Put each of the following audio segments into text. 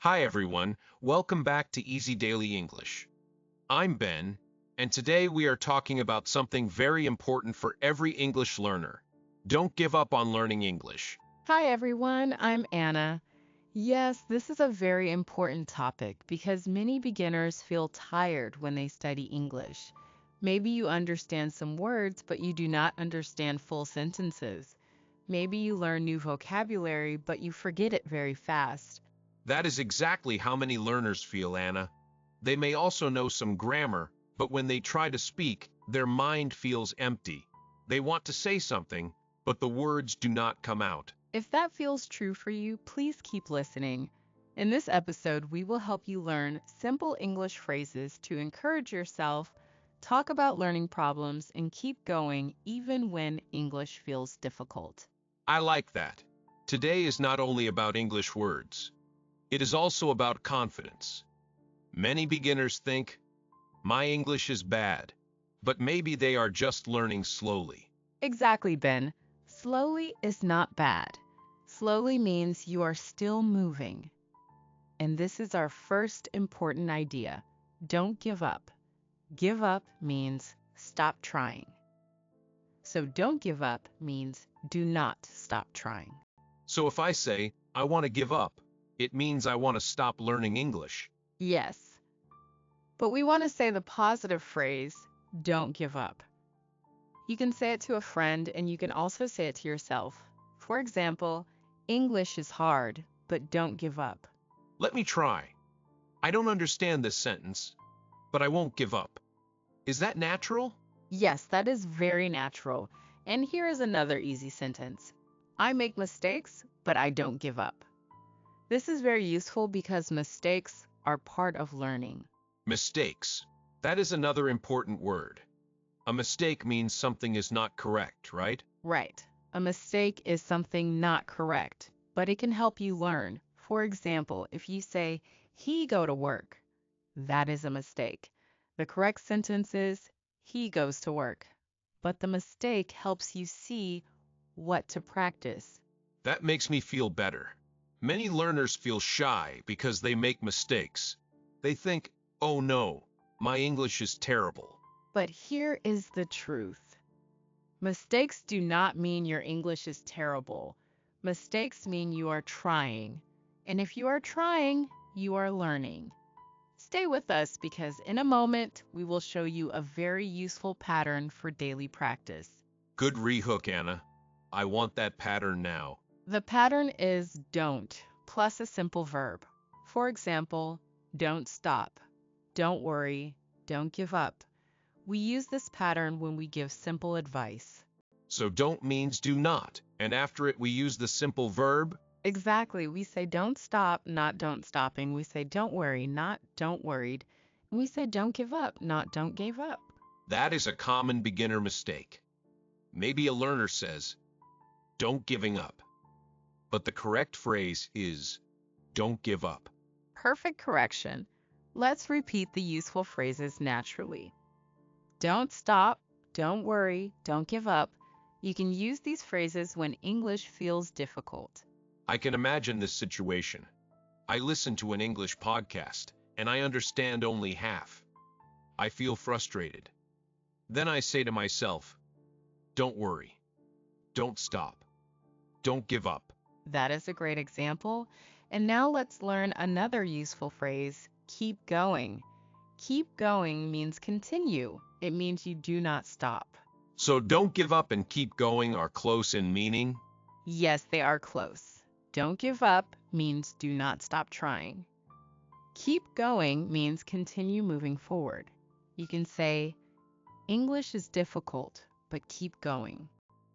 Hi everyone, welcome back to Easy Daily English. I'm Ben, and today we are talking about something very important for every English learner. Don't give up on learning English. Hi, everyone. I'm Anna. Yes, this is a very important topic because many beginners feel tired when they study English. Maybe you understand some words, but you do not understand full sentences. Maybe you learn new vocabulary, but you forget it very fast. That is exactly how many learners feel, Anna. They may also know some grammar, but when they try to speak, their mind feels empty. They want to say something, but the words do not come out. If that feels true for you, please keep listening. In this episode, we will help you learn simple English phrases to encourage yourself, talk about learning problems, and keep going even when English feels difficult. I like that. Today is not only about English words. It is also about confidence. Many beginners think, my English is bad, but maybe they are just learning slowly. Exactly, Ben. Slowly is not bad. Slowly means you are still moving. And this is our first important idea. Don't give up. Give up means stop trying. So don't give up means do not stop trying. So if I say, I want to give up, it means I want to stop learning English. Yes, but we want to say the positive phrase, don't give up. You can say it to a friend and you can also say it to yourself. For example, English is hard, but don't give up. Let me try. I don't understand this sentence, but I won't give up. Is that natural? Yes, that is very natural. And here is another easy sentence. I make mistakes, but I don't give up. This is very useful because mistakes are part of learning. Mistakes. That is another important word. A mistake means something is not correct, right? Right. A mistake is something not correct, but it can help you learn. For example, if you say, he go to work, that is a mistake. The correct sentence is, he goes to work. But the mistake helps you see what to practice. That makes me feel better. Many learners feel shy because they make mistakes. They think, oh no, my English is terrible. But here is the truth. Mistakes do not mean your English is terrible. Mistakes mean you are trying. And if you are trying, you are learning. Stay with us because in a moment we will show you a very useful pattern for daily practice. Good rehook, Anna. I want that pattern now. The pattern is don't plus a simple verb. For example, don't stop, don't worry, don't give up. We use this pattern when we give simple advice. So don't means do not, and after it we use the simple verb. Exactly. We say don't stop, not don't stopping. We say don't worry, not don't worried. And we say don't give up, not don't give up. That is a common beginner mistake. Maybe a learner says, don't giving up. But the correct phrase is, don't give up. Perfect correction. Let's repeat the useful phrases naturally. Don't stop, don't worry, don't give up. You can use these phrases when English feels difficult. I can imagine this situation. I listen to an English podcast, and I understand only half. I feel frustrated. Then I say to myself, don't worry. Don't stop. Don't give up. That is a great example. And now let's learn another useful phrase, keep going. Keep going means continue. It means you do not stop. So don't give up and keep going are close in meaning. Yes, they are close. Don't give up means do not stop trying. Keep going means continue moving forward. You can say, English is difficult, but keep going.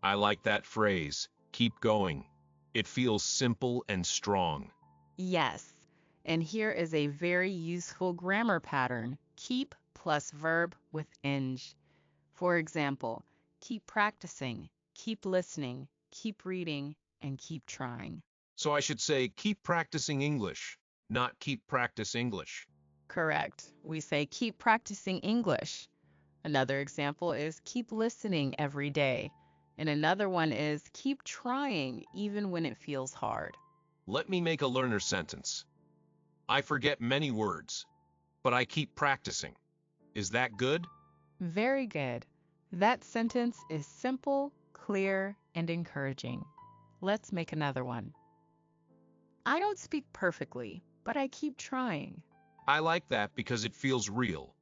I like that phrase, keep going. It feels simple and strong. Yes, and here is a very useful grammar pattern, keep plus verb with ing. For example, keep practicing, keep listening, keep reading, and keep trying. So I should say keep practicing English, not keep practice English. Correct. We say keep practicing English. Another example is keep listening every day. And another one is keep trying even when it feels hard. Let me make a learner sentence. I forget many words, but I keep practicing. Is that good? Very good. That sentence is simple, clear, and encouraging. Let's make another one. I don't speak perfectly, but I keep trying. I like that because it feels real.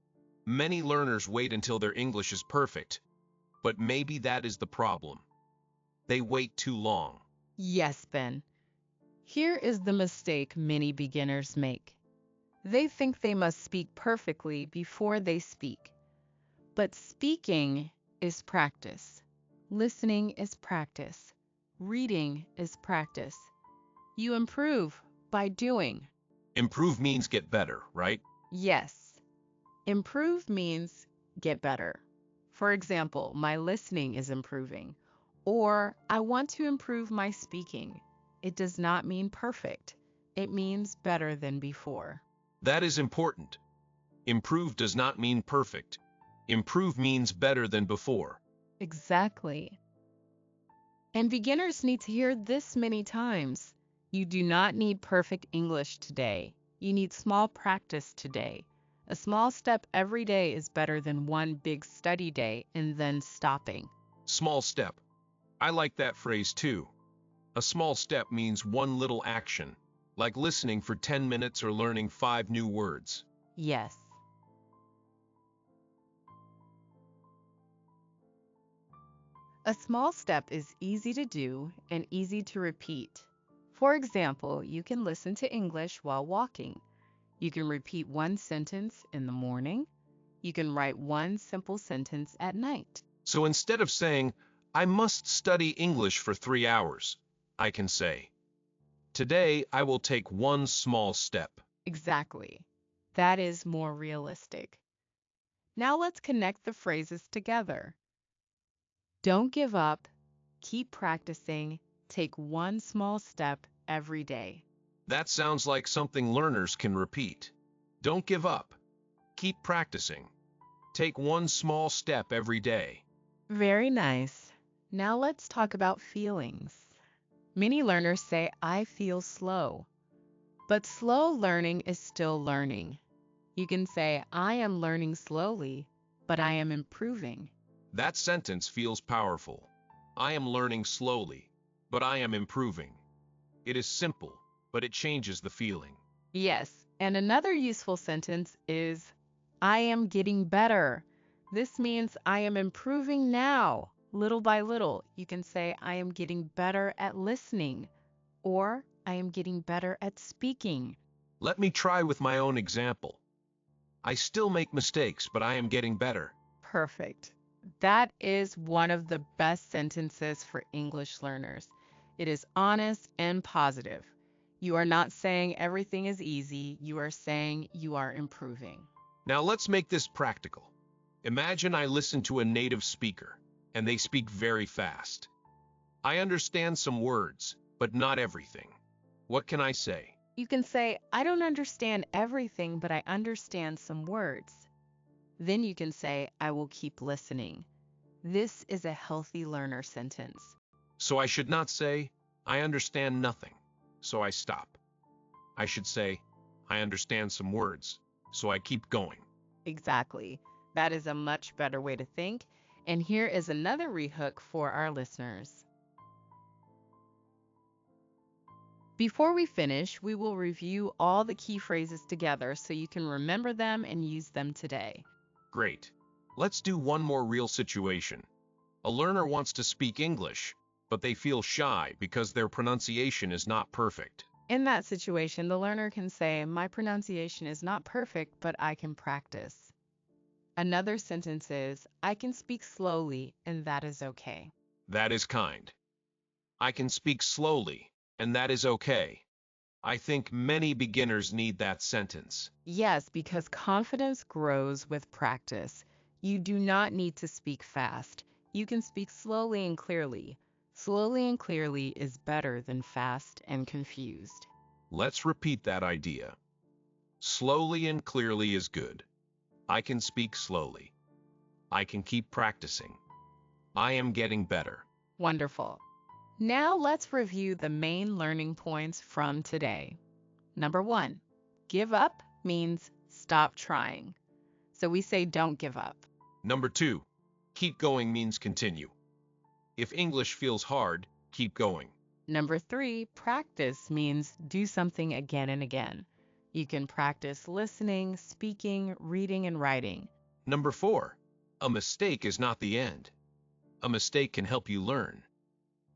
Many learners wait until their English is perfect, but maybe that is the problem. They wait too long. Yes, Ben. Here is the mistake many beginners make. They think they must speak perfectly before they speak. But speaking is practice. Listening is practice. Reading is practice. You improve by doing. Improve means get better, right? Yes, improve means get better. For example, my listening is improving, or I want to improve my speaking. It does not mean perfect. It means better than before. That is important. Improve does not mean perfect. Improve means better than before. Exactly. And beginners need to hear this many times. You do not need perfect English today. You need small practice today. A small step every day is better than one big study day and then stopping. Small step. I like that phrase too. A small step means one little action, like listening for 10 minutes or learning 5 new words. Yes. A small step is easy to do and easy to repeat. For example, you can listen to English while walking. You can repeat one sentence in the morning. You can write one simple sentence at night. So instead of saying, I must study English for 3 hours, I can say, today I will take one small step. Exactly. That is more realistic. Now let's connect the phrases together. Don't give up. Keep practicing. Take one small step every day. That sounds like something learners can repeat. Don't give up. Keep practicing. Take one small step every day. Very nice. Now let's talk about feelings. Many learners say, I feel slow. But slow learning is still learning. You can say, I am learning slowly, but I am improving. That sentence feels powerful. I am learning slowly, but I am improving. It is simple, but it changes the feeling. Yes, and another useful sentence is, I am getting better. This means I am improving now. Little by little, you can say, I am getting better at listening, or I am getting better at speaking. Let me try with my own example. I still make mistakes, but I am getting better. Perfect. That is one of the best sentences for English learners. It is honest and positive. You are not saying everything is easy, you are saying you are improving. Now let's make this practical. Imagine I listen to a native speaker, and they speak very fast. I understand some words, but not everything. What can I say? You can say, I don't understand everything, but I understand some words. Then you can say, I will keep listening. This is a healthy learner sentence. So I should not say, I understand nothing, so I stop. I should say, I understand some words, so I keep going. Exactly. That is a much better way to think. And here is another rehook for our listeners. Before we finish, we will review all the key phrases together so you can remember them and use them today. Great. Let's do one more real situation. A learner wants to speak English, but they feel shy because their pronunciation is not perfect. In that situation, the learner can say, my pronunciation is not perfect, but I can practice. Another sentence is, I can speak slowly, and that is okay. That is kind. I can speak slowly, and that is okay. I think many beginners need that sentence. Yes, because confidence grows with practice. You do not need to speak fast. You can speak slowly and clearly. Slowly and clearly is better than fast and confused. Let's repeat that idea. Slowly and clearly is good. I can speak slowly. I can keep practicing. I am getting better. Wonderful. Now let's review the main learning points from today. Number 1, Give up means stop trying. So we say don't give up. Number 2, keep going means continue. If English feels hard, keep going. Number 3, practice means do something again and again. You can practice listening, speaking, reading, and writing. Number 4, a mistake is not the end. A mistake can help you learn.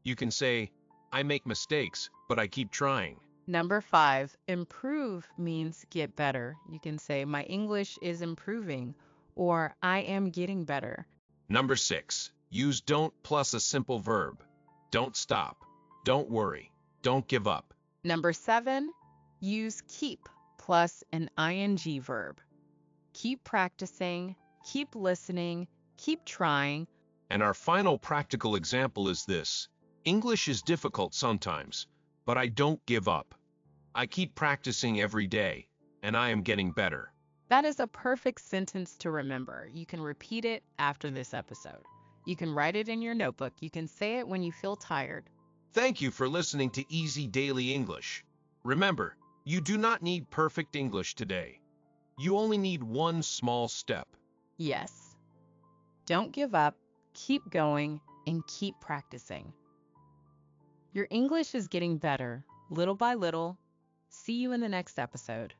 You can say, I make mistakes, but I keep trying. Number 5, improve means get better. You can say, my English is improving, or I am getting better. Number 6, use don't plus a simple verb. Don't stop. Don't worry. Don't give up. Number 7, use keep plus an ing verb. Keep practicing, keep listening, keep trying. And our final practical example is this. English is difficult sometimes, but I don't give up. I keep practicing every day, and I am getting better. That is a perfect sentence to remember. You can repeat it after this episode. You can write it in your notebook. You can say it when you feel tired. Thank you for listening to Easy Daily English. Remember, you do not need perfect English today. You only need one small step. Yes. Don't give up, keep going, and keep practicing. Your English is getting better, little by little. See you in the next episode.